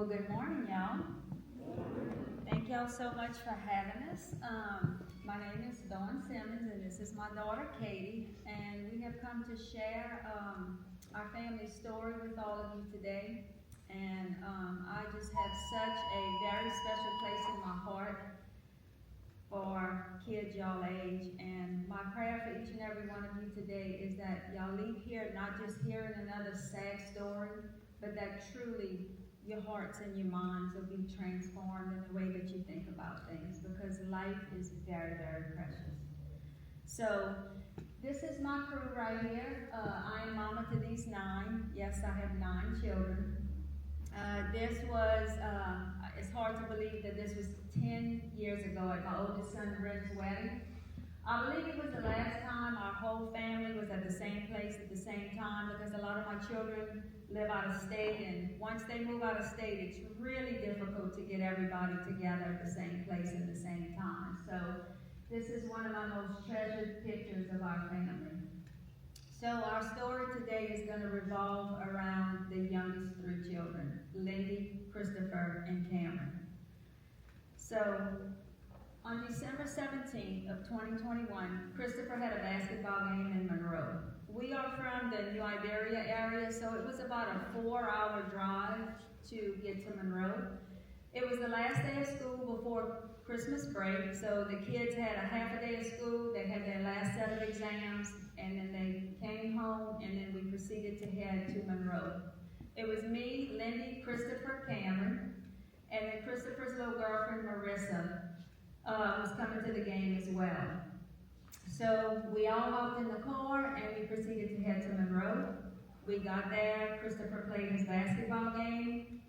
Well, good morning, y'all. Thank y'all so much for having us. My name is Dawn Simmons, and this is my daughter, Katie, and we have come to share our family story with all of you today. And I just have such a very special place in my heart for kids y'all age. And my prayer for each and every one of you today is that y'all leave here not just hearing another sad story, but that truly your hearts and your minds will be transformed in the way that you think about things, because life is very, very precious. So this is my crew right here. I am mama to these 9. Yes, I have 9 children. It's hard to believe that this was 10 years ago at my oldest son Ren's wedding. I believe it was the last time our whole family was at the same place at the same time, because a lot of my children live out of state, and once they move out of state, it's really difficult to get everybody together at the same place at the same time. So this is one of my most treasured pictures of our family. So our story today is going to revolve around the youngest 3 children, Lindy, Christopher, and Cameron. So on December 17th of 2021, Christopher had a basketball game in Monroe. We are from the New Iberia area, so it was about a 4-hour drive to get to Monroe. It was the last day of school before Christmas break, so the kids had a half a day of school, they had their last set of exams, and then they came home, and then we proceeded to head to Monroe. It was me, Lindy, Christopher, Cameron, and then Christopher's little girlfriend, Marissa, was coming to the game as well. So we all hopped in the car and we proceeded to head to Monroe. We got there, Christopher played his basketball game.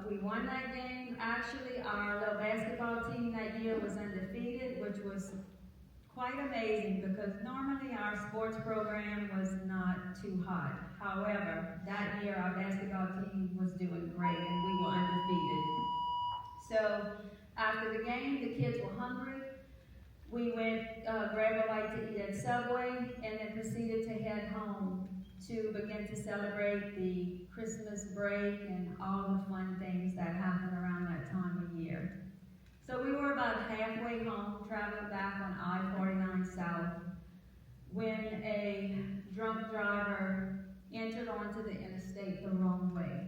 We won that game. Actually, our little basketball team that year was undefeated, which was quite amazing because normally our sports program was not too hot. However, that year our basketball team was doing great and we were undefeated. So after the game, the kids were hungry. We went, grabbed a bite to eat at Subway, and then proceeded to head home to begin to celebrate the Christmas break and all the fun things that happen around that time of year. So we were about halfway home, traveling back on I-49 South, when a drunk driver entered onto the interstate the wrong way.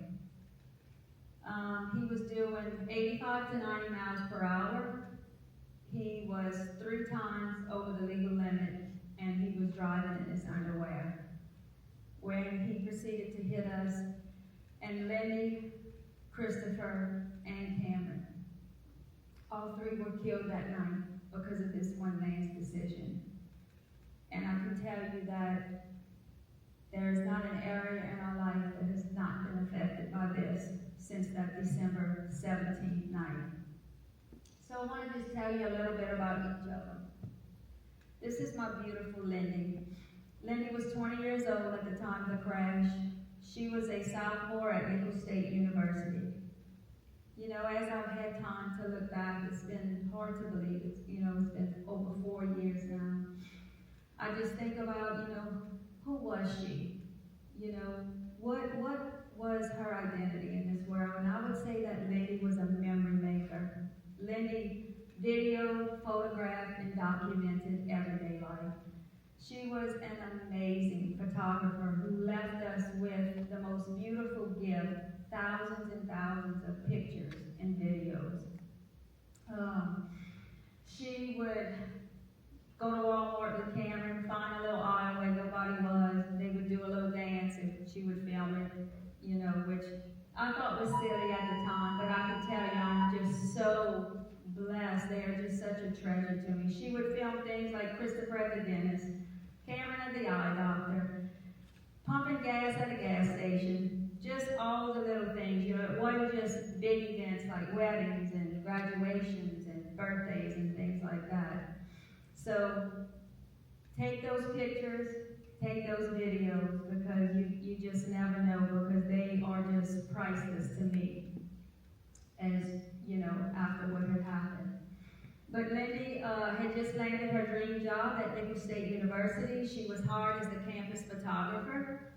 He was doing 85 to 90 miles per hour. He was 3 times over the legal limit, and he was driving in his underwear when he proceeded to hit us, and Lindy, Christopher, and Cameron. All 3 were killed that night because of this one man's decision. And I can tell you that there is not an area in our life that has not been affected by this since that December 17th night. So I want to just tell you a little bit about each of them. This is my beautiful Lindy. Lindy was 20 years old at the time of the crash. She was a sophomore at Nicholls State University. You know, as I've had time to look back, it's been hard to believe. It's been over 4 years now. I just think about, who was she? What was her identity in this world? And I would say that Lindy was a memory maker. Lindy videoed, photographed, and documented everyday life. She was an amazing photographer who left us with the most beautiful gift, thousands and thousands of pictures and videos. She would go to Walmart with Cameron, find a little aisle where nobody was. They would do a little dance and she would film it, which I thought was silly at the time, but I can tell you I'm just so blessed. They are just such a treasure to me. She would film things like Christopher at the dentist, Cameron at the eye doctor, pumping gas at a gas station, just all the little things. It wasn't just big events like weddings and graduations and birthdays and things like that. So take those pictures, take those videos, because you just never know, because they are just priceless to me, as after what had happened. But Lindy had just landed her dream job at Nicholls State University. She was hired as the campus photographer.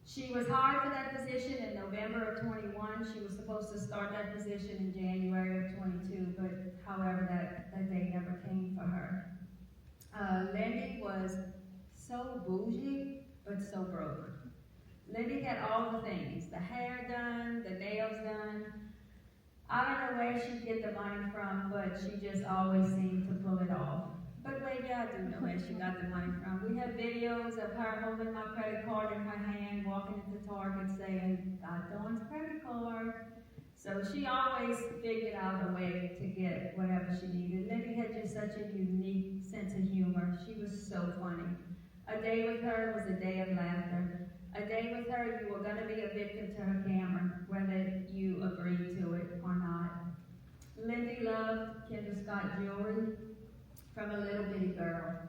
She was hired for that position in November of 21. 21. She was supposed to start that position in January of 22, but however, that day never came for her. Lindy was so bougie, but so broke. Lindy had all the things, the hair done, the nails done. I don't know where she'd get the money from, but she just always seemed to pull it off. But maybe I do know where she got the money from. We have videos of her holding my credit card in her hand, walking into Target saying, "Got Dawn's credit card." So she always figured out a way to get whatever she needed. Lindy had just such a unique sense of humor. She was so funny. A day with her was a day of laughter. A day with her, you were going to be a victim to her camera, whether you agreed to it or not. Lindy loved Kendra Scott jewelry from a little bitty girl.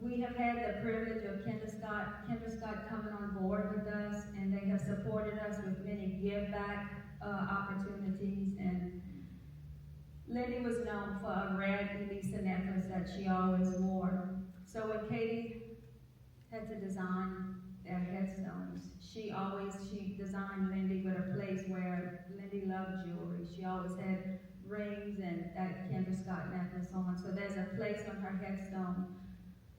We have had the privilege of Kendra Scott coming on board with us, and they have supported us with many give back opportunities. And Lindy was known for a red Elisa necklace that she always wore. So when Katie had to design their headstones, she designed Lindy with a place where Lindy loved jewelry. She always had rings and that Kendra Scott necklace on. So there's a place on her headstone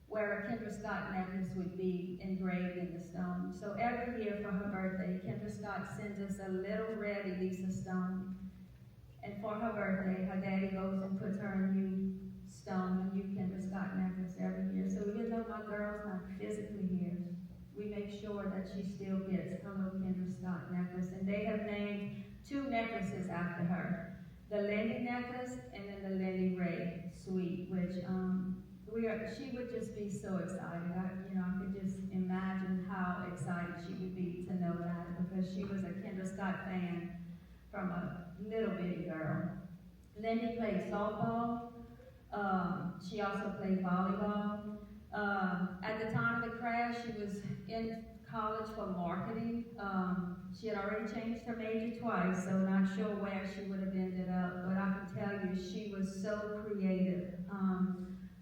where a Kendra Scott necklace would be engraved in the stone. So every year for her birthday, Kendra Scott sends us a little red Elisa stone. And for her birthday, her daddy goes and puts her a new stone, a new Kendra Scott necklace every year. So even though my girl's not physically here, we make sure that she still gets her little Kendra Scott necklace. And they have named 2 necklaces after her. The Lindy necklace and then the Lindy Ray suite, which she would just be so excited. I could just imagine how excited she would be to know that, because she was a Kendra Scott fan from a little bitty girl. Lindy played softball. She also played volleyball. At the time of the crash, she was in college for marketing. She had already changed her major twice, so not sure where she would have ended up, but I can tell you she was so creative.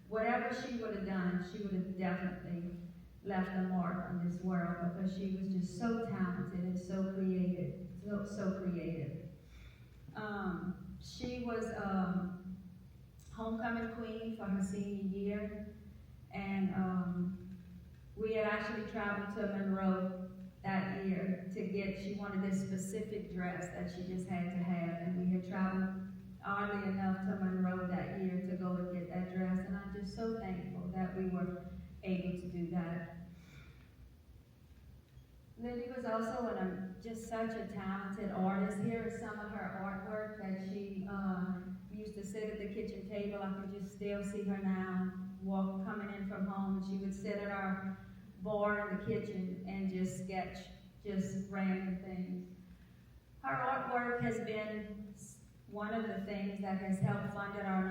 Whatever she would have done, she would have definitely left a mark on this world, because she was just so talented and so creative, so creative. She was homecoming queen for her senior year, and we had actually traveled to Monroe that year to get, she wanted this specific dress that she just had to have, and we had traveled oddly enough to Monroe that year to go and get that dress, and I'm just so thankful that we were able to do that. Lindy was also just such a talented artist. Here is some of her artwork that she used to sit at the kitchen table. I can just still see her now, coming in from home. She would sit at our bar in the kitchen and just sketch just random things. Her artwork has been one of the things that has helped fund our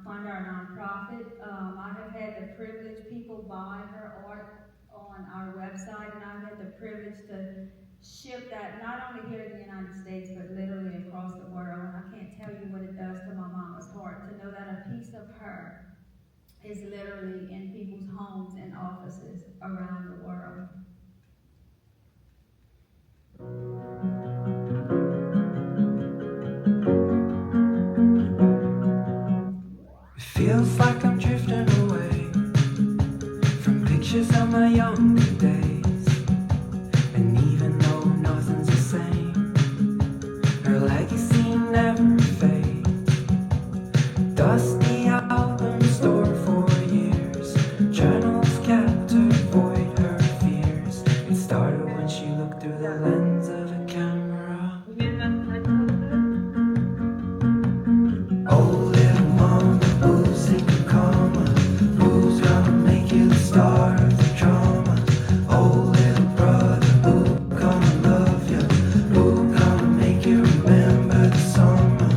nonprofit. I have had the privilege, people buy her art on our website, and I've had the privilege to ship that not only here in the United States, but literally across the world. And I can't tell you what it does to my mama's heart to know that a piece of her is literally in people's homes and offices around the world. It feels like I'm drifting away from pictures of my younger days, and even though nothing's the same, her legacy never fades. Dusty album stored for years, journals kept to avoid her fears. It started when she looked through the lens of a camera. Oh, little mama, who's in the coma? Who's gonna make you the star of the drama? Oh, little brother, who gonna love you? Who gonna make you remember the summer?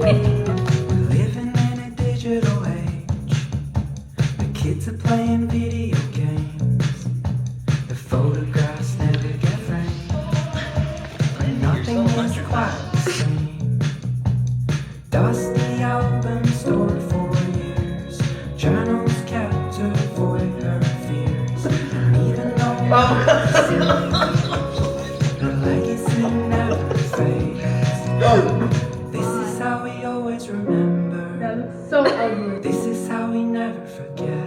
We're living in a digital age. The kids are playing video games. The photographs never get framed, but nothing is quite the same. Dusty albums stored for years, journals kept to avoid her The legacy never fades. This is how we always remember. That looks so ugly. This is how we never forget.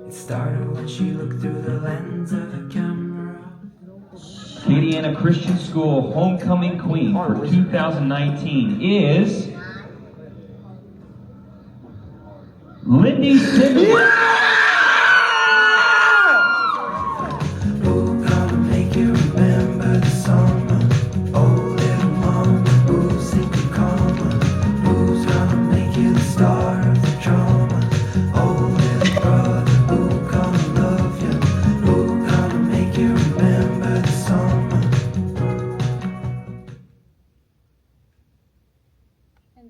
It started when she looked through the lens of a camera. Acadiana Christian School Homecoming Queen for 2019 is Lindy Simmons. Who gonna make you remember the summer? Oh, little mama, who's secret karma? Who's gonna make you the star of the drama? Oh, little brother, who gonna love you? Who gonna make you remember the summer? And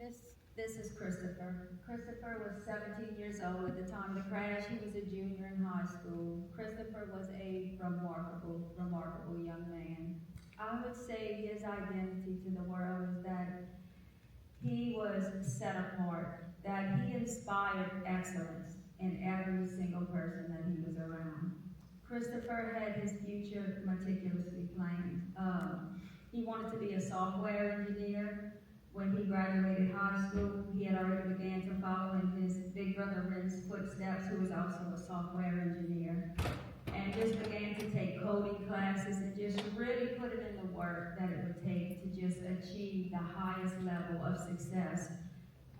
this is Christopher. Christopher was 17 years old at the time of the crash. He was a junior in high school. Christopher was a remarkable young man. I would say his identity to the world is that he was set apart, that he inspired excellence in every single person that he was around. Christopher had his future meticulously planned. He wanted to be a software engineer. When he graduated high school, he had already began to follow in his big brother Ren's footsteps, who was also a software engineer, and just began to take coding classes and just really put it in the work that it would take to just achieve the highest level of success,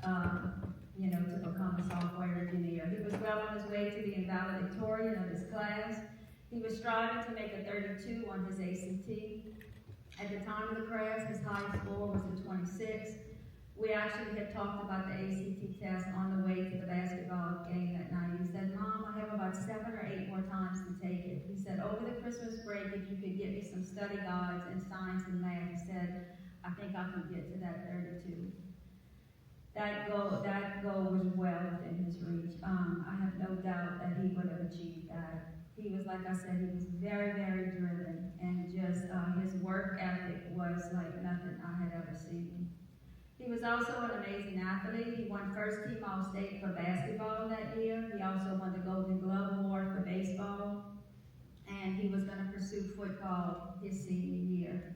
to become a software engineer. He was well on his way to being valedictorian of his class. He was striving to make a 32 on his ACT. At the time of the crash, his highest score was a 26. We actually had talked about the ACT test on the way to the basketball game that night. He said, "Mom, I have about 7 or 8 more times to take it." He said, "Over the Christmas break, if you could get me some study guides in science and math," he said, "I think I can get to that 32. That goal was well within his reach. I have no doubt that he would have achieved that. He was, like I said, he was very, very driven, and just his work ethic was like nothing I had ever seen. He was also an amazing athlete. He won first team All-State for basketball that year. He also won the Golden Glove Award for baseball, and he was going to pursue football his senior year.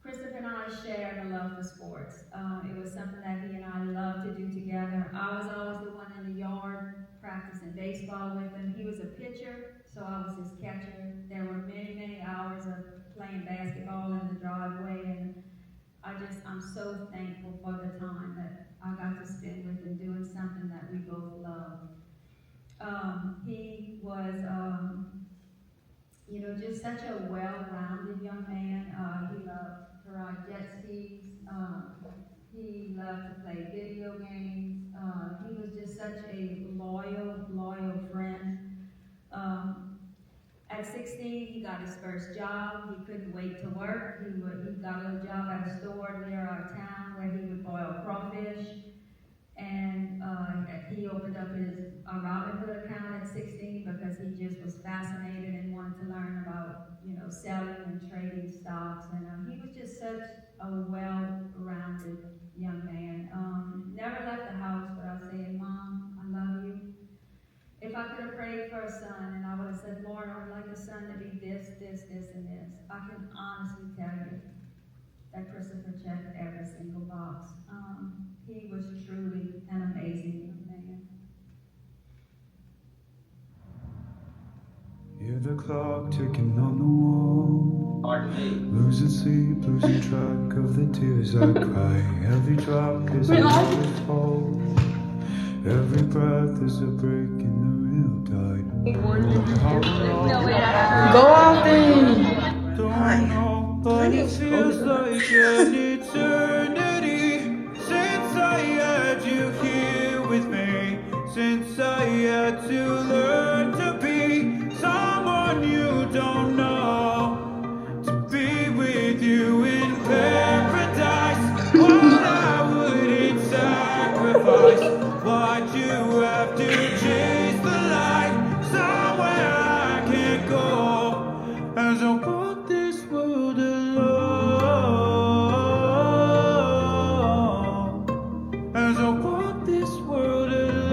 Christopher and I shared a love for sports. It was something that he and I loved to do together. I was always the one in the yard practicing baseball with him. He was a pitcher, so I was his catcher. There were many, many hours of playing basketball in the driveway, and I'm so thankful for the time that I got to spend with him doing something that we both loved. He was, just such a well-rounded young man. He loved to ride jet skis. He loved to play video games. He was just such a loyal friend. At 16, he got his first job. He couldn't wait to work. He got a job at a store near our town where he would boil crawfish. And he opened up a Robinhood account at 16 because he just was fascinated and wanted to learn about, selling and trading stocks. And he was just such a well-rounded young man. Never left the house without saying, "Mom, I love you." If I could have prayed for a son and I would have said, "Lord, I would like a son to be this, and this," I can honestly tell you that Christopher checked every single box. He was truly an amazing young man. Hear the clock ticking on the wall. Losing sleep, losing track of the tears I cry. Every drop is a fall. Every breath is a break in the real tide. Go off then. Don't know, but it feels like an eternity since I had you here with me. Since I had to learn to be someone you don't know. To be with you in paradise. What I wouldn't sacrifice. Why'd you have to chase the light somewhere I can't go? As I walk this world alone. As I walk this world alone.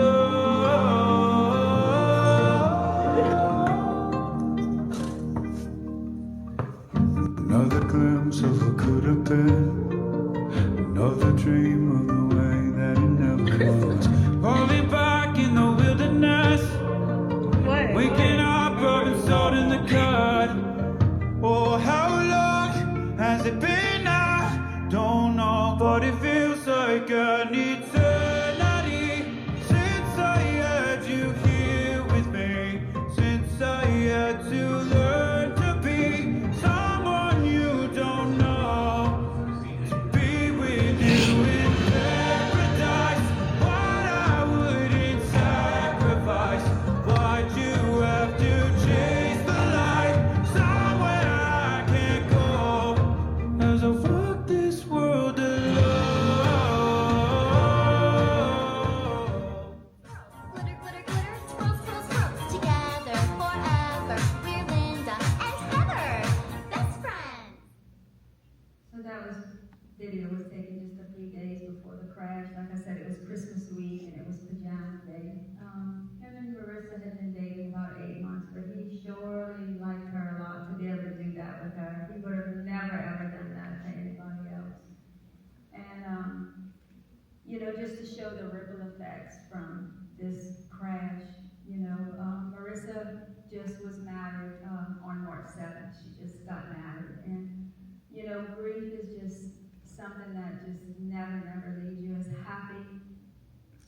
just was married on March 7th. She just got married. And, you know, grief is just something that just never leaves you. As happy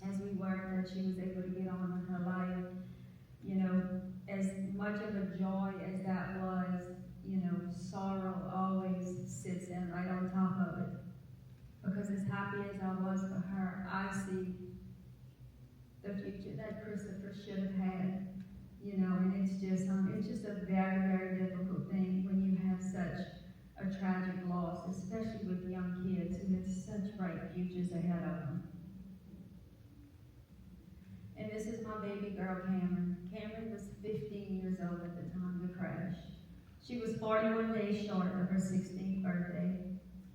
as we were that she was able to get on with her life, you know, as much of a joy as that was, you know, sorrow always sits in right on top of it. Because as happy as I was for her, I see the future that Christopher should have had, you know, and it's just a very difficult thing when you have such a tragic loss, especially with young kids who have such bright futures ahead of them. And this is my baby girl, Cameron. Cameron was 15 years old at the time of the crash. She was 41 days short of her 16th birthday,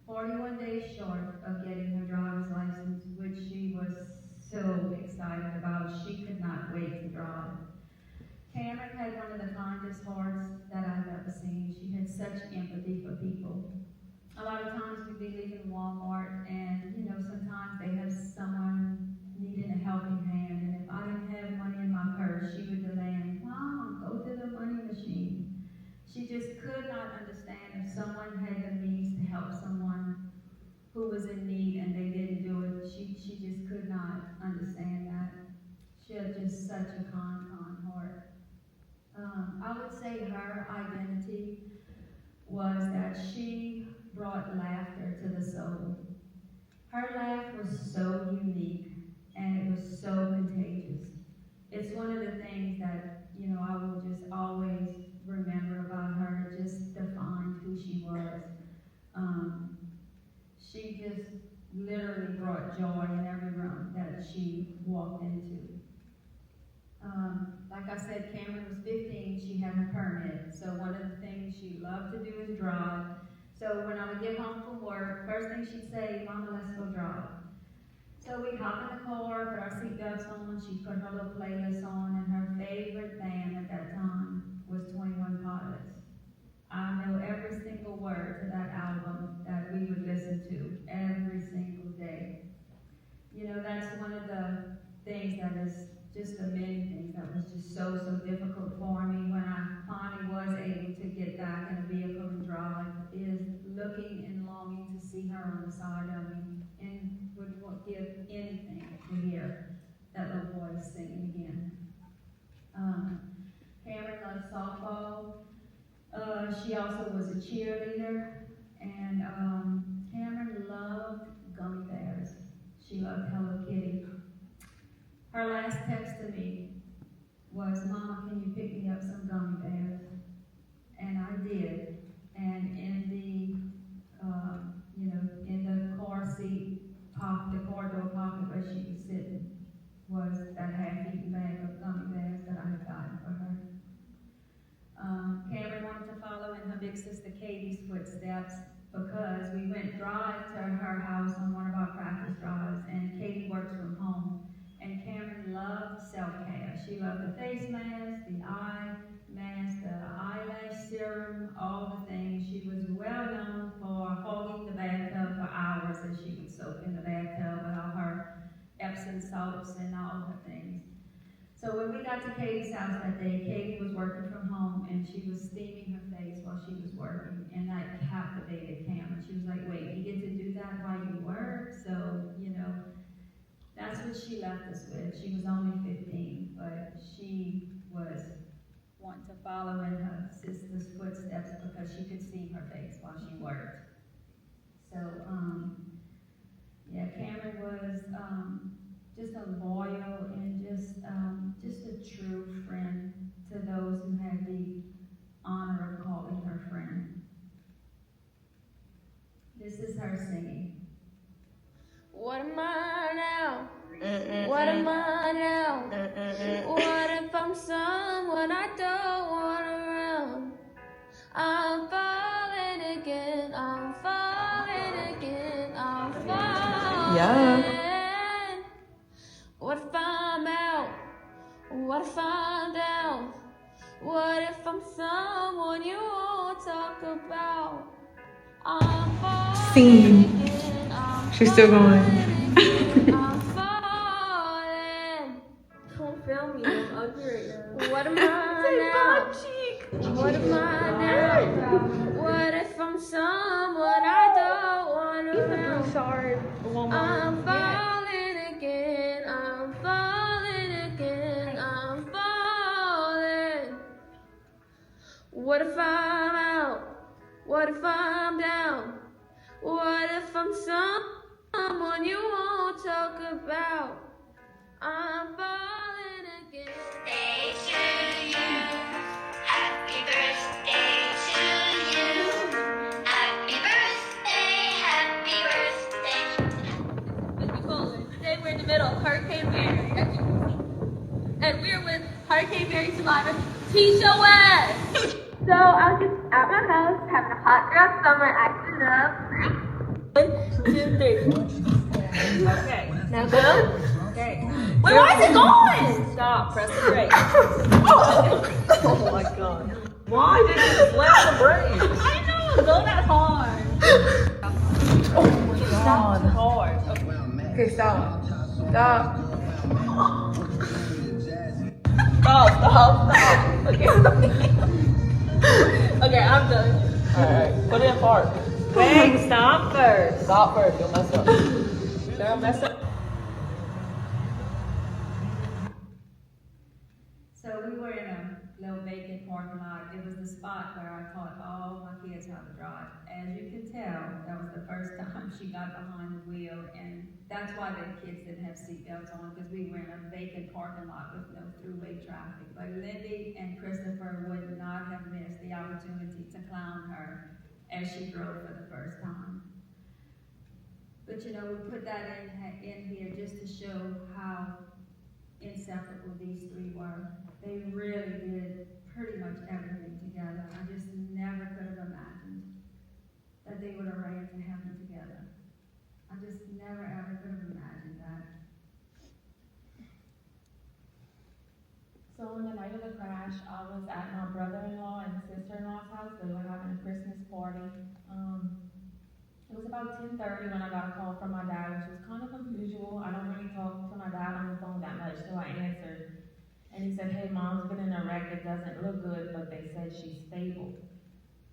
41 days short of getting her driver's license, which she was so excited about. She could not wait to drive. Cameron had one of the kindest hearts that I've ever seen. She had such empathy for people. A lot of times we'd be leaving Walmart and, you know, sometimes they have someone needing a helping hand, and if I didn't have money in my purse, she would demand, "Mom, go to the money machine." She just could not understand if someone had the means to help someone who was in need and they didn't do it. She just could not understand that. She had just such a kind heart. I would say her identity was that she brought laughter to the soul. Her laugh was so unique and it was so contagious. It's one of the things that, you know, I will just always remember about her. It just defined who she was. She just literally brought joy in every room that she walked into. Like I said, Cameron was 15, she had her permit. So one of the things she loved to do is drive. So when I would get home from work, first thing she'd say, "Mama, let's go drive." So we'd hop in the car, put our seatbelts on, she'd put her little playlist on, and her favorite band at that time was 21 Pilots. I know every single word to that album that we would listen to every single day. You know, that's one of the things that is just the many things that was just so difficult for me when I finally was able to get back in a vehicle and drive, is looking and longing to see her on the side of me and would give anything to hear that little voice singing again. Cameron loved softball. She also was a cheerleader, and Cameron loved gummy bears. She loved Hello Kitty. Her last text to me was, "Mama, can you pick me up some gummy bears?" And I did. And in the, in the car seat, the car door pocket where she was sitting, was that half-eaten bag of gummy bears that I had gotten for her. Cameron wanted to follow in her big sister Katie's footsteps because we went drive to her house on one of our practice drives, and Katie works from home. And Cameron loved self-care. She loved the face mask, the eye mask, the eyelash serum, all the things. She was well known for hogging the bathtub for hours as she would soak in the bathtub with all her Epsom salts and all her things. So when we got to Katie's house that day, Katie was working from home and she was steaming her face while she was working, and that captivated Cameron. She was like, "Wait, you get to do that while you work?" So, you know, that's what she left us with. She was only 15, but she was wanting to follow in her sister's footsteps because she could see her face while she worked. So, Cameron was just a loyal and just a true friend to those who had the honor of calling her friend. This is her singing. What am I now? What am I now? What if I'm someone I don't want around? I'm falling again, I'm falling again, I'm falling. Yeah. What if I'm out? What if I'm down? What if I'm someone you won't talk about? I'm falling Scene. again, I'm She's still going. falling again, I'm falling. Don't film me, I'm ugly. me right now. What am I now? What am I now? What if I'm someone I don't want to know? Sorry. I'm falling again. I'm falling again. I'm falling. What if I'm out? What if I'm down? What if I'm someone you won't talk about? I'm falling again. Birthday to you. Happy birthday to you. Happy birthday. Today we're in the middle of Hurricane Mary, as you can see. And we're with Hurricane Mary survivor, Tisha West. So I was just at my house having a hot girl summer acting up. 1, 2, 3. Okay. Now go. Okay. Wait, why is it going? Stop. Press the brake. Oh my god. Why did you slam the brake? I know. Go that hard. Oh my god. Hard. Okay, stop. Stop. Stop. Okay. Okay, I'm done. Alright, put it in park. Wait, stop first. Stop first, you'll mess up. Don't mess up. So we were in a little vacant parking lot. It was the spot where I taught all my kids how to drive. As you can tell, that was the first time she got behind the wheel, and that's why the kids didn't have seatbelts on, because we were in a vacant parking lot with no throughway traffic. But Lindy and Christopher would not have missed the opportunity to clown her as she drove for the first time. But you know, we put that in here just to show how inseparable these three were. They really did pretty much everything together. I just never could have imagined that they would arrange to have them together. I just never ever could have imagined that. So on the night of the crash, I was at my brother-in-law and sister-in-law's house. They were having a Christmas party. It was about 10:30 when I got a call from my dad, which was kind of unusual. I don't really talk to my dad on the phone that much, so I answered. And he said, "Hey, Mom's been in a wreck. It doesn't look good, but they said she's stable."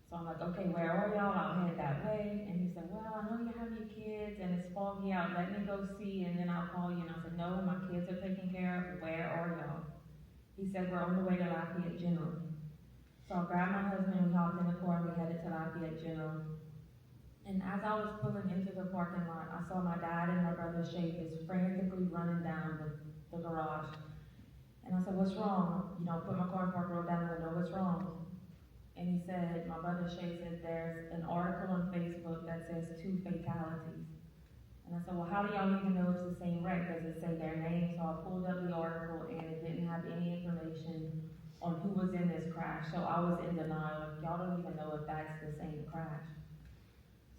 So I'm like, "Okay, where are y'all? I'll head that way." And he said, "Well, I know you have your kids and it's foggy out. Let me go see and then I'll call you." And I said, "No, my kids are taken care of. Where are y'all?" He said, "We're on the way to Lafayette General." So I grabbed my husband and we hopped in the car and we headed to Lafayette General. And as I was pulling into the parking lot, I saw my dad and my brother Shay just frantically running down the garage. And I said, "What's wrong?" You know, put my car in park, rolled down the window, "What's wrong?" And he said, my brother Shay said, "There's an article on Facebook that says 2 fatalities. And I said, "Well, how do y'all even know it's the same wreck? Does it say their name?" So I pulled up the article and it didn't have any information on who was in this crash. So I was in denial, like, y'all don't even know if that's the same crash.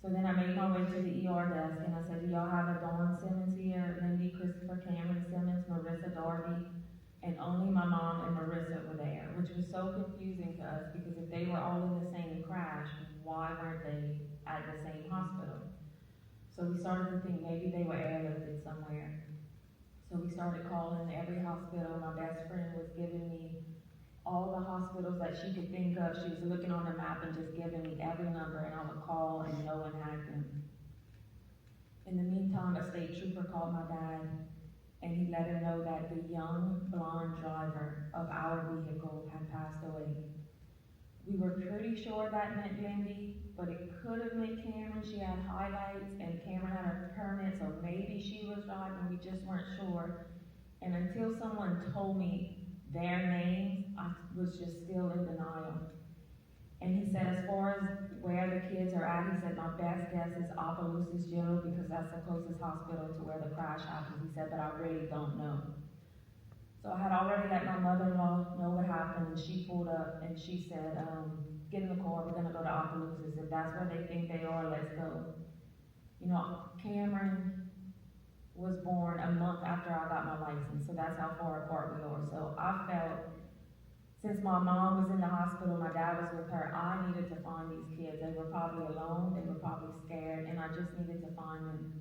So then I made my way to the ER desk and I said, "Do y'all have a Dawn Simmons here?" Lindy, Christopher, Cameron Simmons, Marissa Darby, and only my mom and Marissa were there, which was so confusing to us because if they were all in the same crash, why weren't they at the same hospital? So we started to think maybe they were airlifted somewhere. So we started calling every hospital. My best friend was giving me all the hospitals that she could think of. She was looking on the map and just giving me every number, and I would call and no one had them. In the meantime, a state trooper called my dad and he let him know that the young blonde driver of our vehicle had passed away. We were pretty sure that meant Lindy, but it could have meant Cameron. She had highlights and Cameron had a permit, so maybe she was driving, we just weren't sure. And until someone told me their names, I was just still in denial. And he said, as far as where the kids are at, he said, my best guess is Opelousas General because that's the closest hospital to where the crash happened. He said, but I really don't know. So I had already let my mother-in-law know what happened, and she pulled up and she said, get in the car, we're gonna go to Opelousas. If that's where they think they are, let's go. You know, Cameron was born a month after I got my license, so that's how far apart we are. So I felt, since my mom was in the hospital, my dad was with her, I needed to find these kids. They were probably alone, they were probably scared, and I just needed to find them.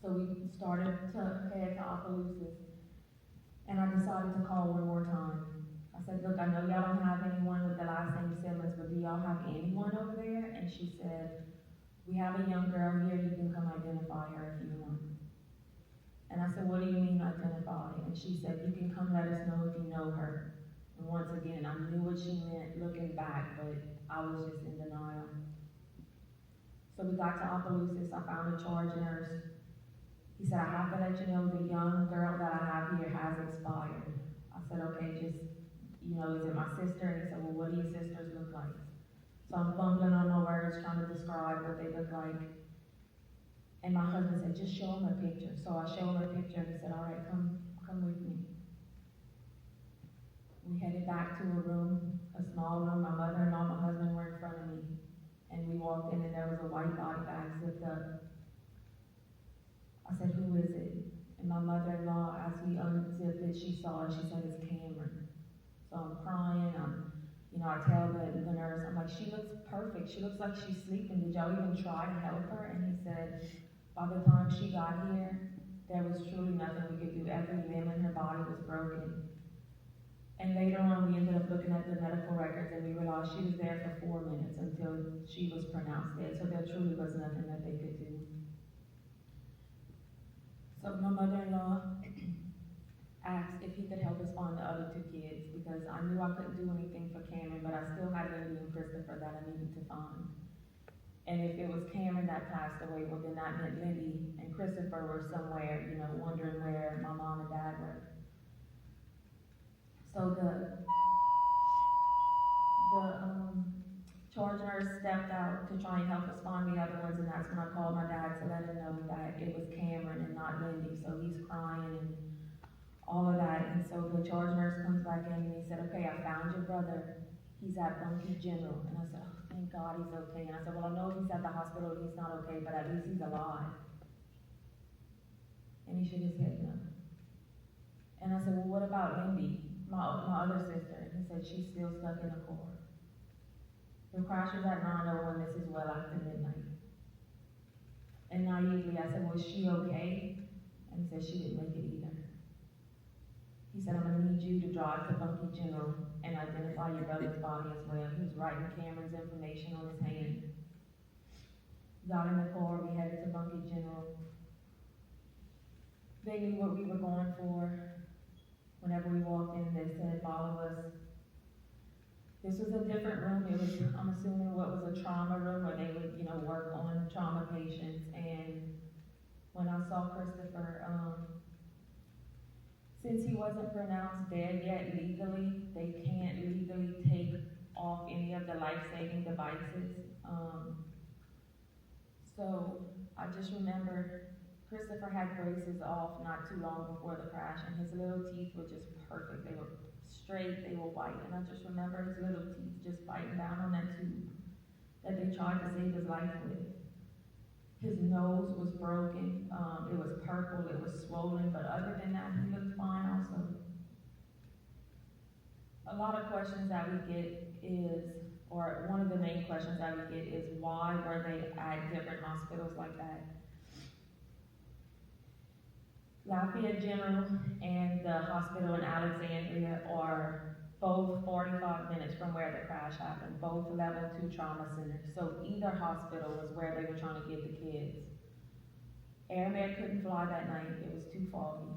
So we started to head to Opelousas. And I decided to call one more time. I said, look, I know y'all don't have anyone with the last name Simmons, but do y'all have anyone over there? And she said, we have a young girl here, you can come identify her if you want. And I said, what do you mean identify? And she said, you can come let us know if you know her. And once again, I knew what she meant looking back, but I was just in denial. So we got to Opelousas, I found a charge nurse. He said, I have to let you know the young girl that I have here has expired. I said, okay, just, is it my sister? And he said, well, what do your sisters look like? So I'm fumbling on my words, trying to describe what they look like. And my husband said, just show him a picture. So I showed him a picture and he said, all right, come with me. We headed back to a room, a small room. My mother-in-law, my husband were in front of me. And we walked in and there was a white body bag zipped up. I said, who is it? And my mother-in-law, as we unzipped it, she saw it, she said, it's Cameron. So I'm crying, I tell the nurse, I'm like, she looks perfect, she looks like she's sleeping, did y'all even try to help her? And he said, by the time she got here, there was truly nothing we could do. Every limb in her body was broken. And later on, we ended up looking at the medical records and we realized she was there for 4 minutes until she was pronounced dead. So there truly was nothing that they could do. So my mother-in-law asked if he could help us find the other 2 kids because I knew I couldn't do anything for Cameron, but I still had Lindy and Christopher that I needed to find. And if it was Cameron that passed away, well then that meant Lindy and Christopher were somewhere, wondering where my mom and dad were. So the charge nurse stepped out to try and help us find the other ones, and that's when I called my dad to let him know that it was Cameron and not Lindy. So he's crying and all of that. And so the charge nurse comes back in and he said, okay, I found your brother. He's at Bunkie General. And I said, oh, thank God he's okay. And I said, well, I know he's at the hospital, he's not okay, but at least he's alive. And he shook his head no. And I said, well, what about Lindy, my other sister? And he said, she's still stuck in the car. The crash was at 9:01, this is well after midnight. And naively, I said, well, is she okay? And he said, she didn't make it either. He said, I'm gonna need you to drive to Bunkie General and identify your brother's body as well. He was writing Cameron's information on his hand. Got in the car, we headed to Bunkie General. They knew what we were going for. Whenever we walked in, they said, follow us. This was a different room. It was, I'm assuming, what was a trauma room where they would, work on trauma patients. And when I saw Christopher, since he wasn't pronounced dead yet legally, they can't legally take off any of the life-saving devices. So I just remember Christopher had braces off not too long before the crash, and his little teeth were just perfect. They were straight, they were white, and I just remember his little teeth just biting down on that tube that they tried to save his life with. His nose was broken, it was purple, it was swollen, but other than that, he looked fine also. A lot of questions that we get is, or one of the main questions that we get is, why were they at different hospitals like that? Lafayette General and the hospital in Alexandria are both 45 minutes from where the crash happened, both level 2 trauma centers. So either hospital was where they were trying to get the kids. AirMed couldn't fly that night, it was too foggy.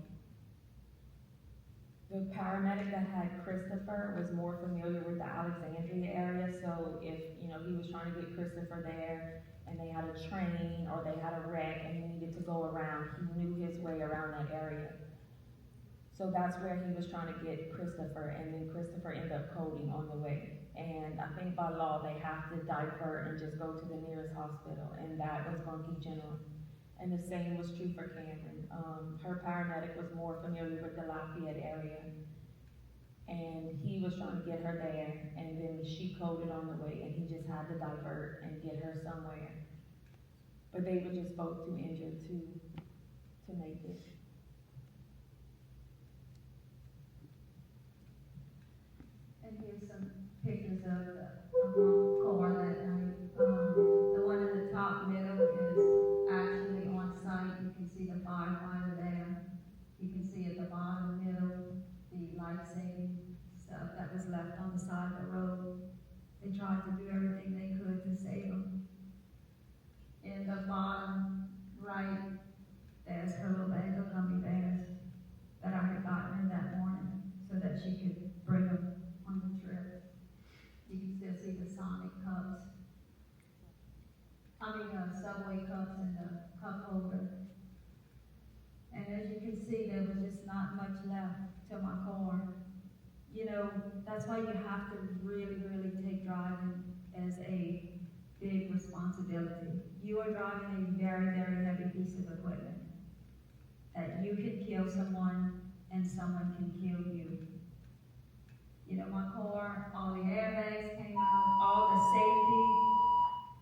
The paramedic that had Christopher was more familiar with the Alexandria area, so if he was trying to get Christopher there, and they had a train or they had a wreck and he needed to go around, he knew his way around that area. So that's where he was trying to get Christopher, and then Christopher ended up coding on the way. And I think by law they have to divert and just go to the nearest hospital, and that was Bunkie General. And the same was true for Cameron. Her paramedic was more familiar with the Lafayette area, and he was trying to get her there, and then she coded on the way, and he just had to divert and get her somewhere. But they were just both too injured to make it. And here's some pictures of the car that night. The one in the top middle is actually on site. You can see the firefighter there. You can see at the bottom middle side of the road. They tried to do everything they could to save him. In the bottom right, there's her little bag of gummy bears that I had gotten her that morning so that she could bring them on the trip. You can still see the Sonic cups. Subway cups in the cup holder. And as you can see, there was just not much left to my car. You know, that's why you have to really, really take driving as a big responsibility. You are driving a very, very heavy piece of equipment that you could kill someone and someone can kill you. You know, my car, all the airbags came out, all the safety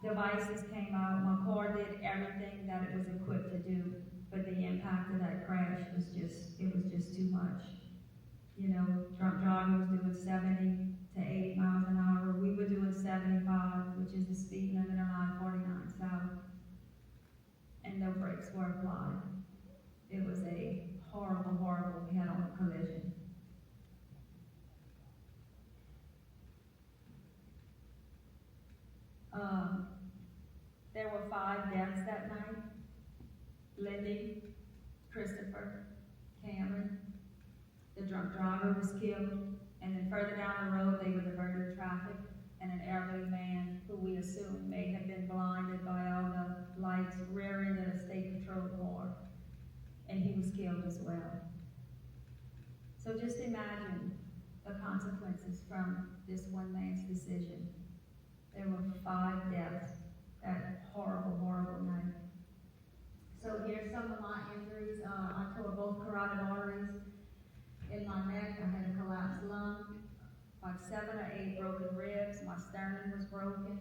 devices came out. My car did everything that it was equipped to do, but the impact of that crash was just too much. You know, drunk driver was doing 70 to 80 miles an hour. We were doing 75, which is the speed limit on I-49 South. And no brakes were applied. It was a horrible, horrible head-on collision. There were 5 deaths that night. Lindy, Christopher, Cameron. The drunk driver was killed, and then further down the road they were diverting traffic, and an elderly man who we assume may have been blinded by all the lights rear-ended a state patrol car, and he was killed as well. So just imagine the consequences from this one man's decision. There were 5 deaths that horrible, horrible night. So here's some of my injuries. I tore both carotid arteries in my neck. I had a collapsed lung, like 7 or 8 broken ribs. My sternum was broken.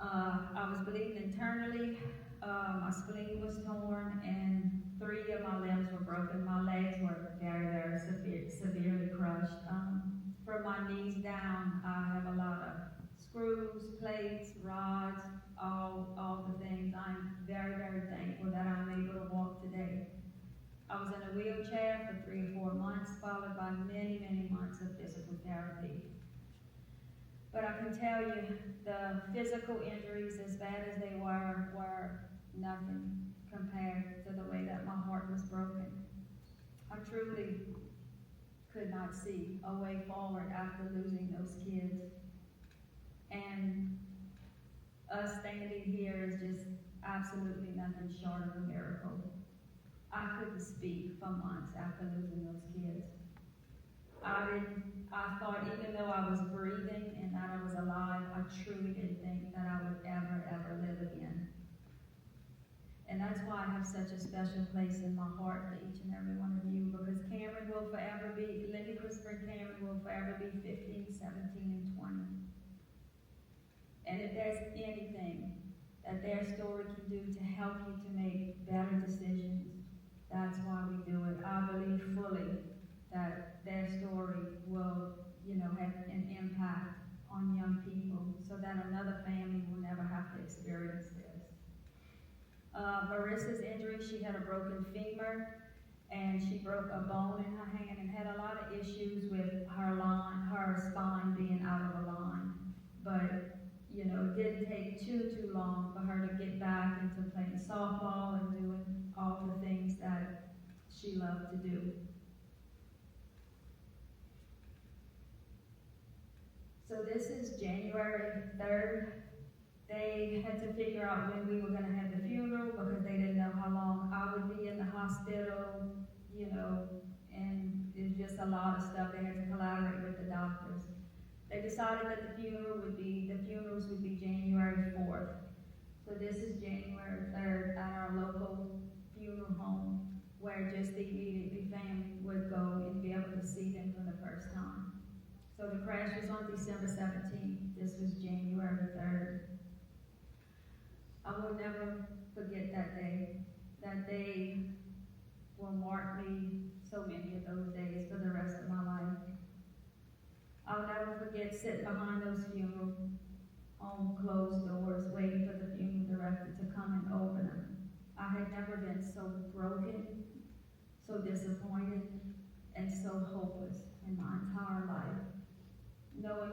I was bleeding internally. My spleen was torn, and 3 of my limbs were broken. My legs were very, very severely crushed. From my knees down, I have a lot of screws, plates, rods, all the things. I'm very, very thankful that I'm able to walk today. I was in a wheelchair for 3 or 4 months, followed by many, many months of physical therapy. But I can tell you, the physical injuries, as bad as they were nothing compared to the way that my heart was broken. I truly could not see a way forward after losing those kids. And us standing here is just absolutely nothing short of a miracle. I couldn't speak for months after losing those kids. I thought even though I was breathing and that I was alive, I truly didn't think that I would ever live again. And that's why I have such a special place in my heart for each and every one of you, because Cameron will forever be, Lindy, Christopher, and Cameron will forever be 15, 17, and 20. And if there's anything that their story can do to help you to make better decisions, that's why we do it. I believe fully that their story will, have an impact on young people so that another family will never have to experience this. Marissa's injury, she had a broken femur and she broke a bone in her hand and had a lot of issues with her spine being out of line. But it didn't take too long for her to get back into playing softball and doing all the things that she loved to do. So this is January 3rd. They had to figure out when we were going to have the funeral because they didn't know how long I would be in the hospital, and it's just a lot of stuff. They had to collaborate with the doctors. They decided that the funerals would be January 4th. So this is January 3rd at our local funeral home where just the immediate family would go and be able to see them for the first time. So the crash was on December 17th. This was January 3rd. I will never forget that day. That day will mark me so many of those days for the rest of my life. I'll never forget sitting behind those funeral home closed doors waiting for the funeral director to come and open them. I had never been so broken, so disappointed, and so hopeless in my entire life. No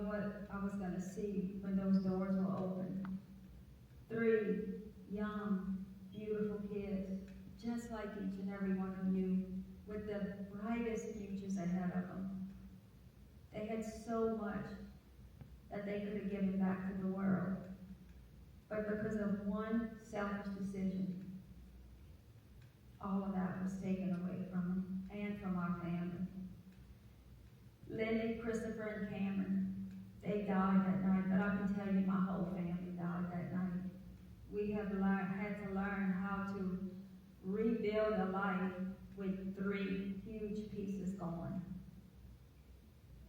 gonna see when those doors will open. 3 young, beautiful kids, just like each and every one of you, with the brightest futures ahead of them. They had so much that they could have given back to the world. But because of one selfish decision, all of that was taken away from them and from our family. Lindy, Christopher, and Cameron, they died that night, but I can tell you my whole family died that night. We have had to learn how to rebuild a life with 3 huge pieces gone.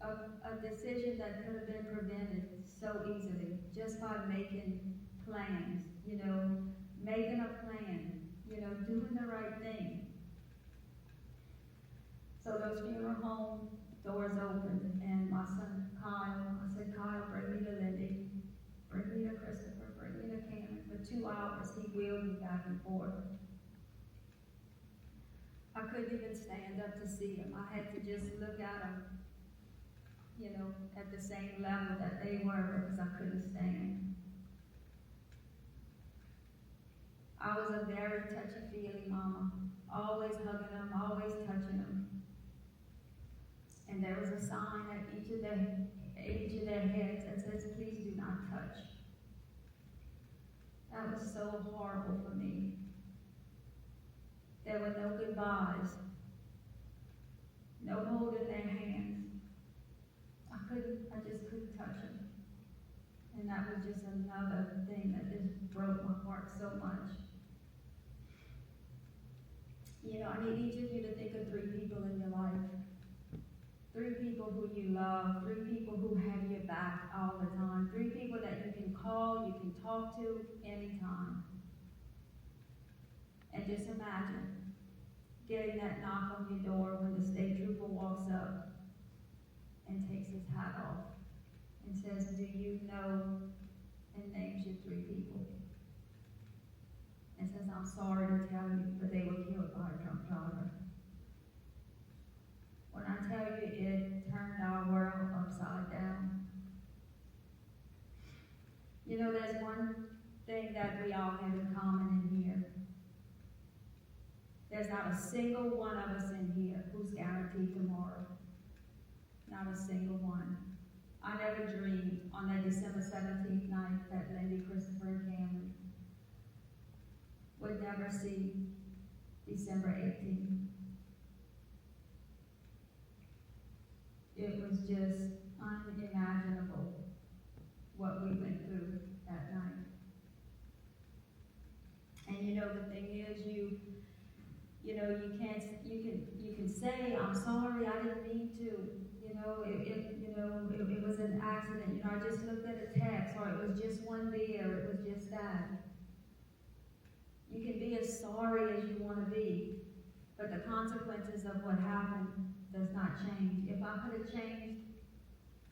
A decision that could have been prevented so easily just by making plans, making a plan, doing the right thing. So those funeral home doors opened, and my son Kyle, I said, Kyle, bring me to Lindy, bring me to Christopher, bring me to Cameron. For 2 hours, he wheeled me back and forth. I couldn't even stand up to see him. I had to just look at him, at the same level that they were, because I couldn't stand. I was a very touchy-feely mama, always hugging them, always touching them. And there was a sign at each of their heads that says, please do not touch. That was so horrible for me. There were no goodbyes, no holding their hands. I just couldn't touch them. And that was just another thing that just broke my heart so much. I need each of you to think of 3 people in your life. 3 people who you love, 3 people who have your back all the time, 3 people that you can call, you can talk to anytime. And just imagine getting that knock on your door when the state trooper walks up and takes his hat off and says, do you know, and names you 3 people. And says, I'm sorry to tell you, but they were killed by a drunk driver. When I tell you it turned our world upside down. There's one thing that we all have in common in here. There's not a single one of us in here who's guaranteed tomorrow. Not a single one. I never dreamed on that December 17th night that Lindy, Christopher, and Cameron would never see December 18th. It was just unimaginable what we went through that night. And the thing is, you can say, I'm sorry, I didn't mean to. It was an accident. I just looked at a text, or it was just one beer, it was just that. You can be as sorry as you want to be, but the consequences of what happened does not change. If I could have changed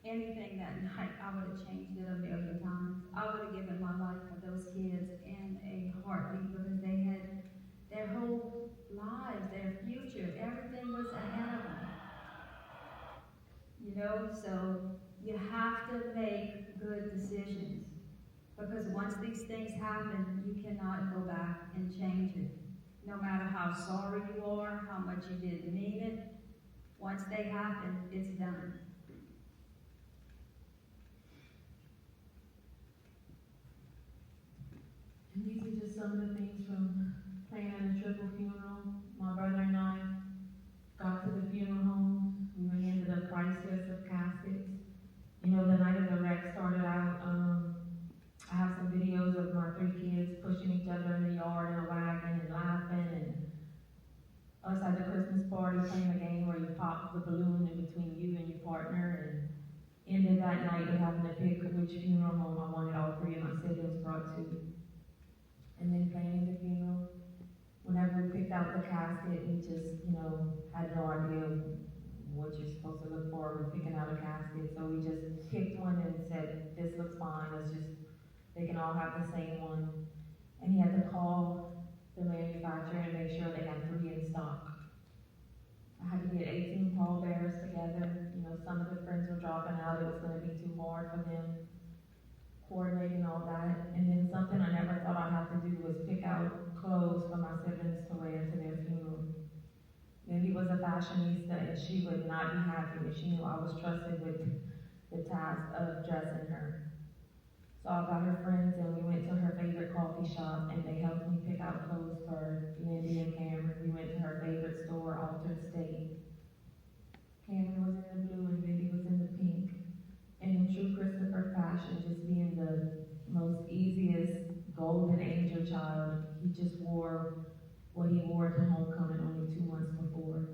anything that night, I would have changed it a million times. I would have given my life for those kids in a heartbeat, because they had their whole lives, their future, everything was ahead of them. So you have to make good decisions, because once these things happen, you cannot go back and change it. No matter how sorry you are, how much you didn't mean it, once they happen, it's done. And these are just some of the things from planning a triple funeral. My brother and I got to the funeral home. We were handed a crisis of caskets. The night of the wreck started out, I have some videos of my 3 kids pushing each other in the yard in a wagon and laughing, and us at the Christmas party playing a game where you pop the balloon in between you and your partner, and ended that night with having to pick which funeral home I wanted all 3 of my siblings brought to. And then planning the funeral. Whenever we picked out the casket, we just, had no idea what you're supposed to look for when picking out a casket. So we just picked one and said, this looks fine, they can all have the same one. And he had to call the manufacturer and make sure they had 3 in stock. I had to get 18 pallbearers together. Some of the friends were dropping out, it was going to be too hard for them. coordinating all that. And then something I never thought I'd have to do was pick out clothes for my siblings to wear to their funeral. Lindy was a fashionista, and she would not be happy if she knew I was trusted with the task of dressing her. So I got her friends, and we went to her favorite coffee shop, and they helped me pick out clothes for Lindy and Cameron. We went to her favorite store, Altered State. Cameron was in the blue and Lindy was in the pink. And in true Christopher fashion, just being the most easiest golden angel child, he just wore what he wore to homecoming only 2 months before.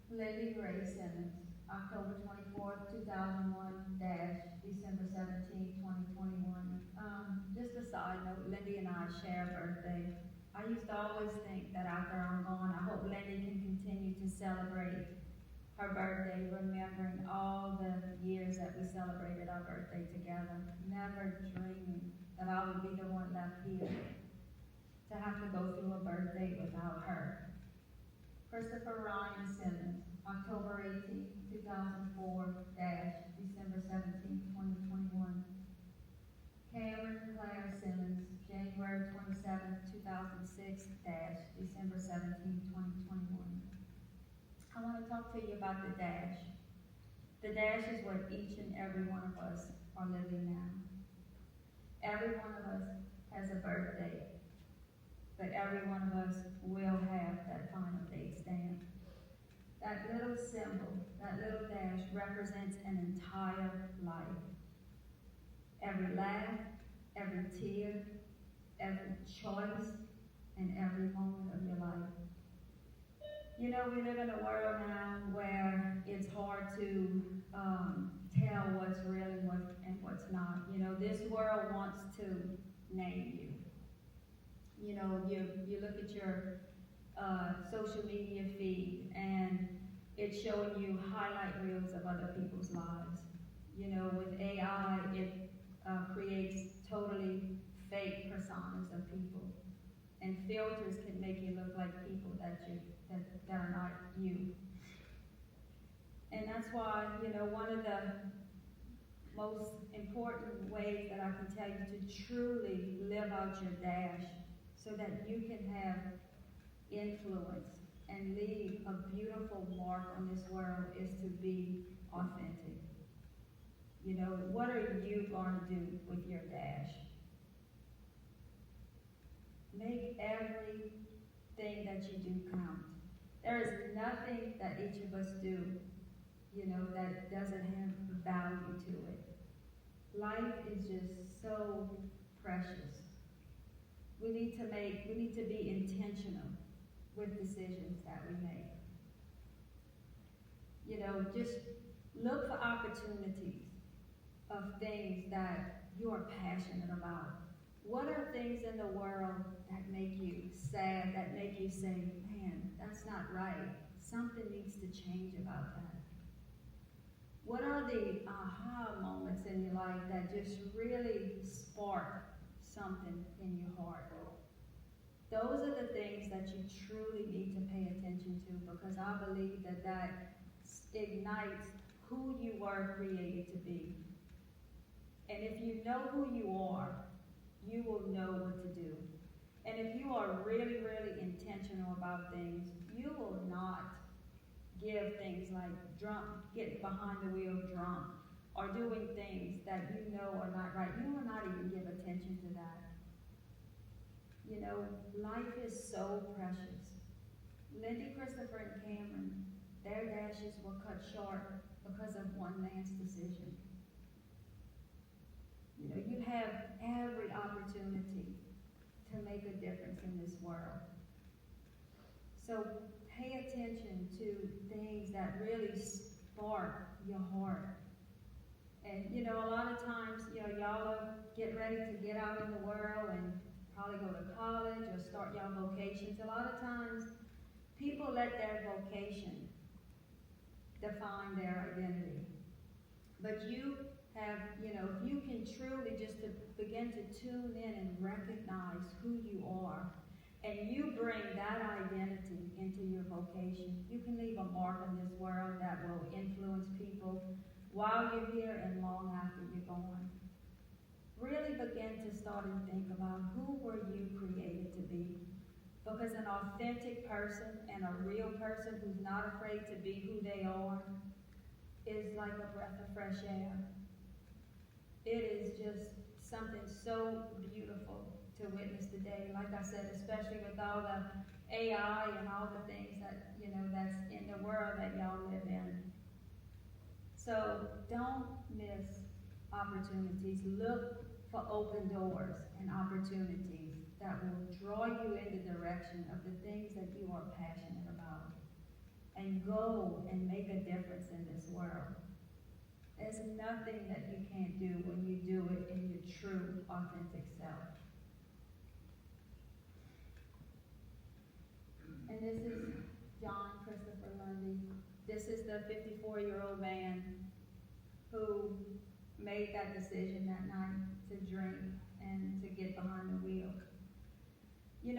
Lindy Grace Simmons, October 24th, 2001, December 17th, 2021. Just a side note, Lindy and I share a birthday. I used to always think that after I'm gone, I hope Lindy can continue to celebrate her birthday, remembering all the years that we celebrated our birthday together, never dreaming that I would be the one left here to have to go through a birthday without her. Christopher Ryan Simmons, October 18, 2004, December 17, 2021. Cameron Claire Simmons, January 27, 2006, December 17, 2021. I want to talk to you about the dash. The dash is what each and every one of us are living now. Every one of us has a birthday, but every one of us will have that final date stamp. That little symbol, that little dash represents an entire life. Every laugh, every tear, every choice, and every moment of your life. You know, we live in a world now where it's hard to tell what's real and what's not. You know, this world wants to name you. You know, you look at your social media feed and it's showing you highlight reels of other people's lives. You know, with AI, it creates totally fake personas of people. And filters can make you look like people that are not you. And that's why, you know, one of the most important ways that I can tell you to truly live out your dash so that you can have influence and leave a beautiful mark on this world is to be authentic. You know, what are you going to do with your dash? Make everything that you do count. There is nothing that each of us do, you know, that doesn't have value to it. Life is just so precious. We need to be intentional with decisions that we make. You know, just look for opportunities of things that you are passionate about. What are things in the world that make you sad, that make you say, man, that's not right. Something needs to change about that. What are the aha moments in your life that just really spark something in your heart? Those are the things that you truly need to pay attention to, because I believe that ignites who you were created to be. And if you know who you are, you will know what to do. And if you are really, really intentional about things, you will not give things like getting behind the wheel drunk, or doing things that you know are not right. You will not even give attention to that. You know, life is so precious. Lindy, Christopher, and Cameron, their dashes were cut short because of one man's decision. You know, you have every opportunity to make a difference in this world. So pay attention to things that really spark your heart. And, you know, a lot of times, you know, y'all get ready to get out in the world and probably go to college or start y'all vocations. A lot of times, people let their vocation define their identity. But you have, you know, if you can truly just to begin to tune in and recognize who you are, and you bring that identity into your vocation, you can leave a mark on this world that will influence people while you're here and long after you're gone. Really begin to start and think about who were you created to be. Because an authentic person and a real person who's not afraid to be who they are is like a breath of fresh air. It is just something so beautiful to witness today. Like I said, especially with all the AI and all the things that, that's in the world that y'all live in. So don't miss opportunities. Look for open doors and opportunities that will draw you in the direction of the things that you are passionate about. And go and make a difference in this world. There's nothing that you can't do when you do it in your true, authentic self. And this is John Christopher Lindy. This is the 54-year-old man who made that decision that night to drink and to get behind the wheel.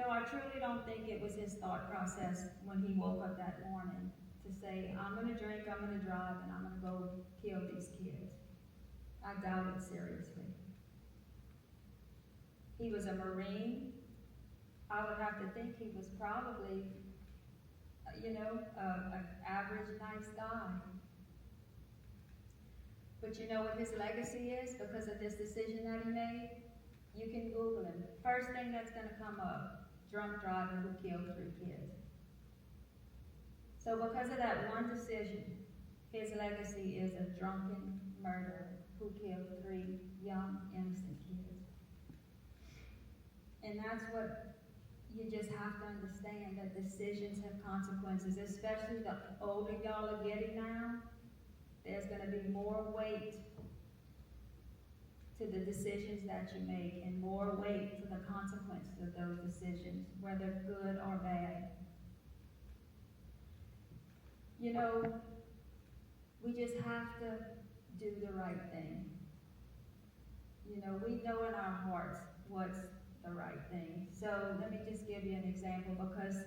I truly don't think it was his thought process when he woke up that morning to say, I'm going to drink, I'm going to drive, and I'm going to go kill these kids. I doubt it seriously. He was a Marine. I would have to think he was probably, an average nice guy. But you know what his legacy is because of this decision that he made? You can Google him. First thing that's going to come up, drunk driver who killed 3 kids. So because of that one decision, his legacy is a drunken murderer who killed 3 young, innocent kids. And that's what you just have to understand, that decisions have consequences, especially the older y'all are getting now. There's going to be more weight to the decisions that you make and more weight to the consequences of those decisions, whether good or bad. We just have to do the right thing. We know in our hearts what's the right thing. So let me just give you an example, because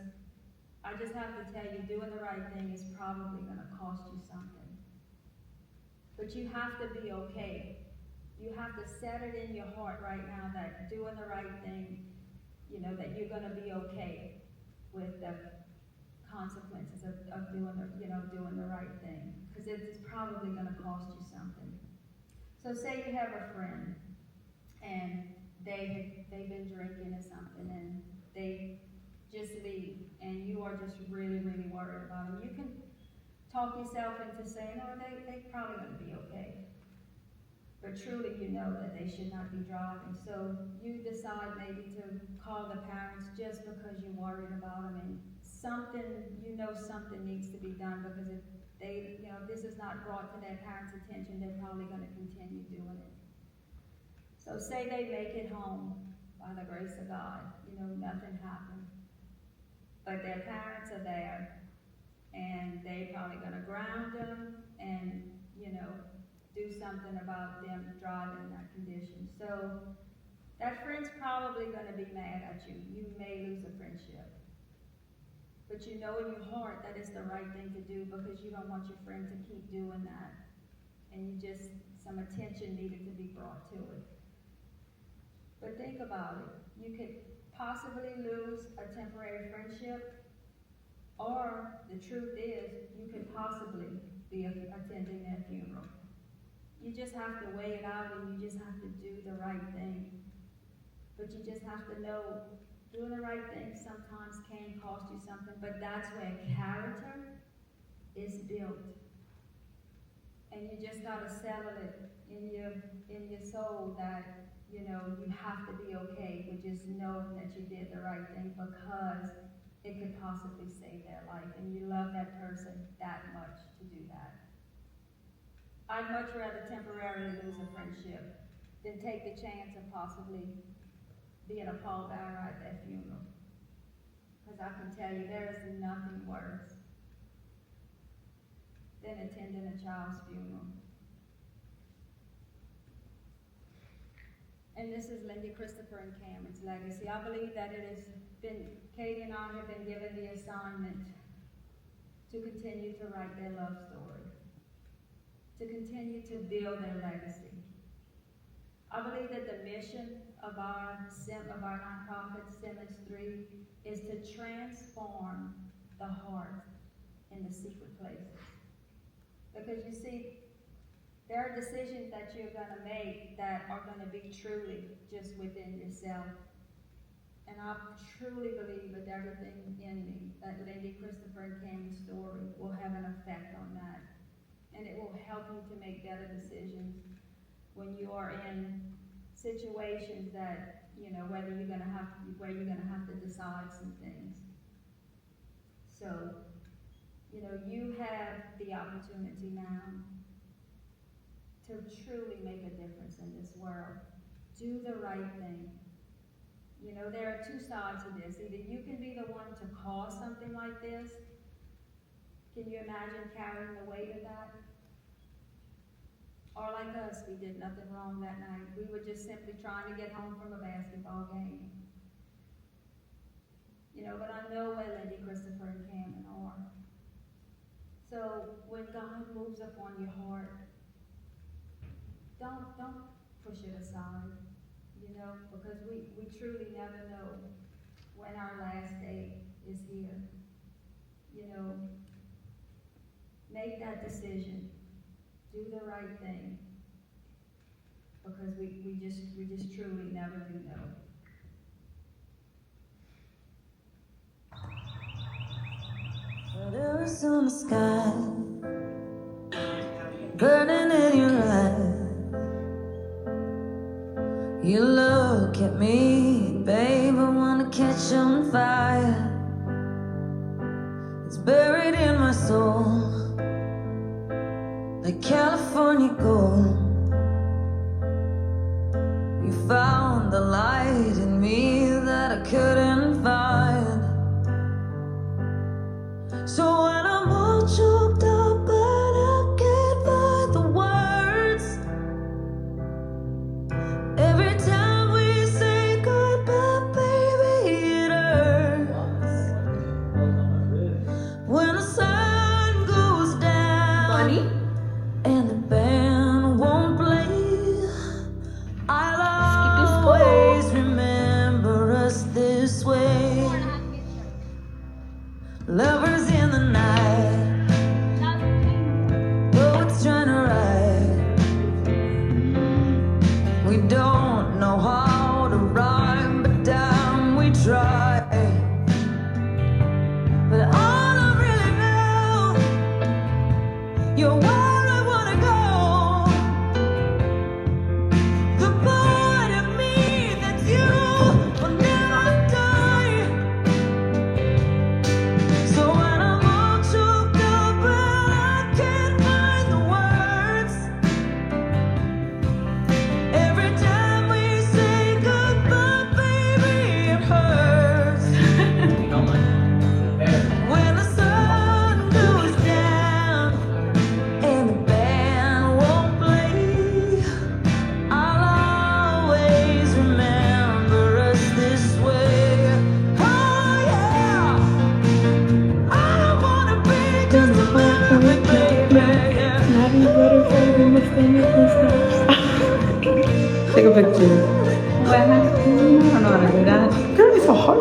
I just have to tell you, doing the right thing is probably going to cost you something. But you have to be okay. You have to set it in your heart right now that doing the right thing, that you're going to be okay with the consequences of doing the right thing, because it's probably going to cost you something. So say you have a friend and they've been drinking or something and they just leave and you are just really, really worried about them. You can talk yourself into saying, oh, they're probably going to be okay. But truly you know that they should not be driving. So you decide maybe to call the parents just because you're worried about them, and something needs to be done, because if this is not brought to their parents' attention, they're probably going to continue doing it. So say they make it home by the grace of God, nothing happened. But their parents are there, and they're probably going to ground them and, do something about them driving in that condition. So that friend's probably going to be mad at you. You may lose a friendship. But you know in your heart that it's the right thing to do, because you don't want your friend to keep doing that. And some attention needed to be brought to it. But think about it. You could possibly lose a temporary friendship, or the truth is, you could possibly be attending their funeral. You just have to weigh it out, and you just have to do the right thing. But you just have to know, doing the right thing sometimes can cost you something, but that's where character is built. And you just gotta settle it in your soul that, you have to be okay with just knowing that you did the right thing, because it could possibly save their life, and you love that person that much to do that. I'd much rather temporarily lose a friendship than take the chance of possibly being a pallbearer at their funeral. Because I can tell you, there is nothing worse than attending a child's funeral. And this is Lindy, Christopher, and Cameron's legacy. I believe that it is Katie and I have been given the assignment to continue to write their love story, to continue to build their legacy. I believe that the mission of our nonprofit, Simmons 3, is to transform the heart in the secret places. Because you see, there are decisions that you're going to make that are going to be truly just within yourself. And I truly believe with everything in me that Lindy, Christopher, and Cameron's story will have an effect on that. And it will help you to make better decisions when you are in situations that, you know, where you're gonna have to decide some things. So, you know, you have the opportunity now to truly make a difference in this world. Do the right thing. You know, there are two sides to this. Either you can be the one to cause something like this. Can you imagine carrying the weight of that? Or like us, we did nothing wrong that night. We were just simply trying to get home from a basketball game. You know, but I know where Lindy, Christopher, and Cameron are. So when God moves upon your heart, don't push it aside, you know, because we truly never know when our last day is here. You know, make that decision. Do the right thing, because we just truly never do know. There is on the sky, burning in your eyes. You look at me, babe, I wanna catch on fire. It's buried in my soul, like California gold. You found the light in me that I couldn't find. So when I'm all choked up but I can't find the words, every time we say goodbye, baby, it hurts. When the sun goes down, Bunny? and the band won't play, I'll Skip always school. remember us this way. Lovers in the night, poets trying to write. We don't know how to rhyme, but damn, we try. But all I really know, you're where I wanna go. The part of me that's you will never die. So when I'm all choked up and I can't find the words, every time we say goodbye, baby, it hurts. When the sun goes down and the band won't play, I'll always remember us this way. Oh yeah, I don't wanna be just a memory, baby. Having butterflies in the stomach and stuff. Take a picture. What? I don't know how to do that. Girl, it's so hard.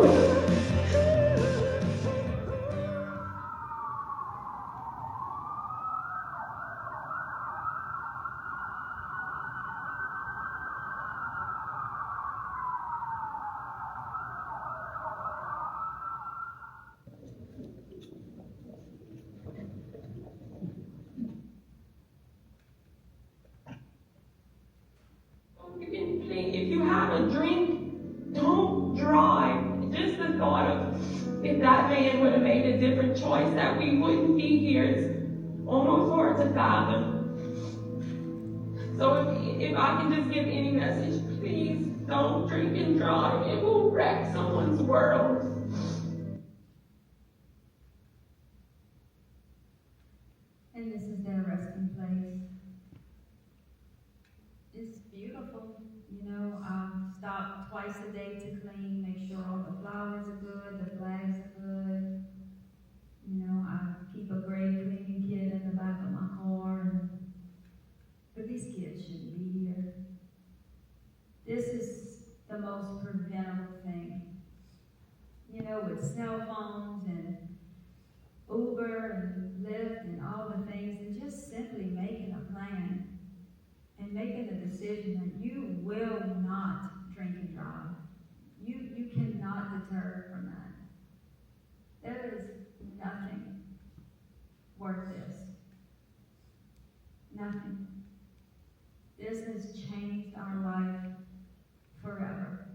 If you have a drink, don't drive. Just the thought of if that man would have made a different choice, that we wouldn't be here, it's almost hard to fathom. So if I can just give any message, please don't drink and drive. It will wreck someone's world. And this is their resting place. It's beautiful, you know. Stop twice a day to clean, make sure all the flowers are good. just simply making a plan and making a decision that you will not drink and drive. You cannot deter from that. There is nothing worth this. Nothing. This has changed our life forever.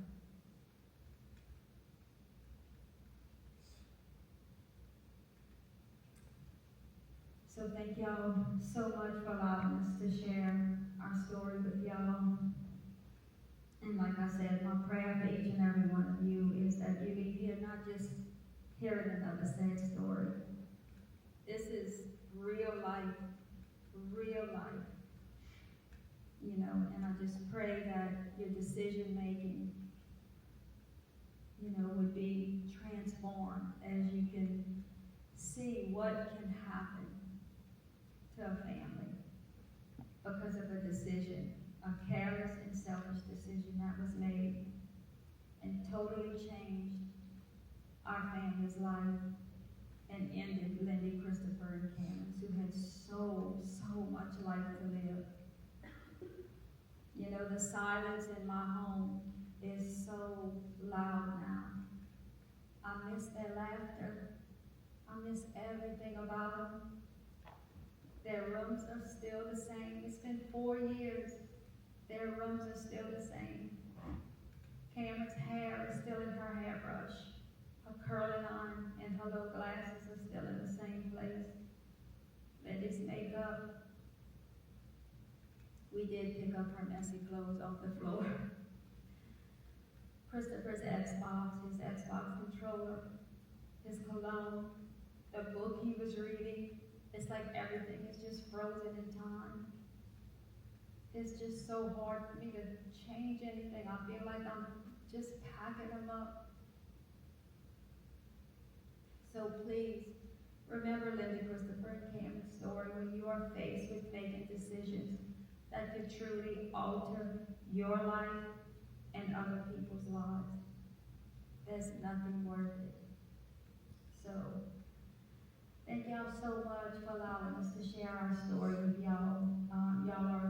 So thank y'all so much for allowing us to share our story with y'all. And like I said, my prayer for each and every one of you is that you leave here not just hearing another sad story. This is real life, real life. You know, and I just pray that your decision making, you know, would be transformed as you can see what can happen to a family because of a decision, a careless and selfish decision that was made and totally changed our family's life and ended Lindy, Christopher, and Cameron's, who had so much life to live. You know, the silence in my home is so loud now. I miss their laughter. I miss everything about them. Their rooms are still the same. It's been 4 years. Their rooms are still the same. Cameron's hair is still in her hairbrush. Her curling iron and her little glasses are still in the same place. Lindy's makeup. We did pick up her messy clothes off the floor. Christopher's Xbox, his Xbox controller, his cologne, the book he was reading. It's like everything is just frozen in time. It's just so hard for me to change anything. I feel like I'm just packing them up. So please, remember Lindy, Christopher, and Cameron's story when you are faced with making decisions that could truly alter your life and other people's lives. There's nothing worth it. So, thank y'all so much for allowing us to share our story with y'all. Y'all are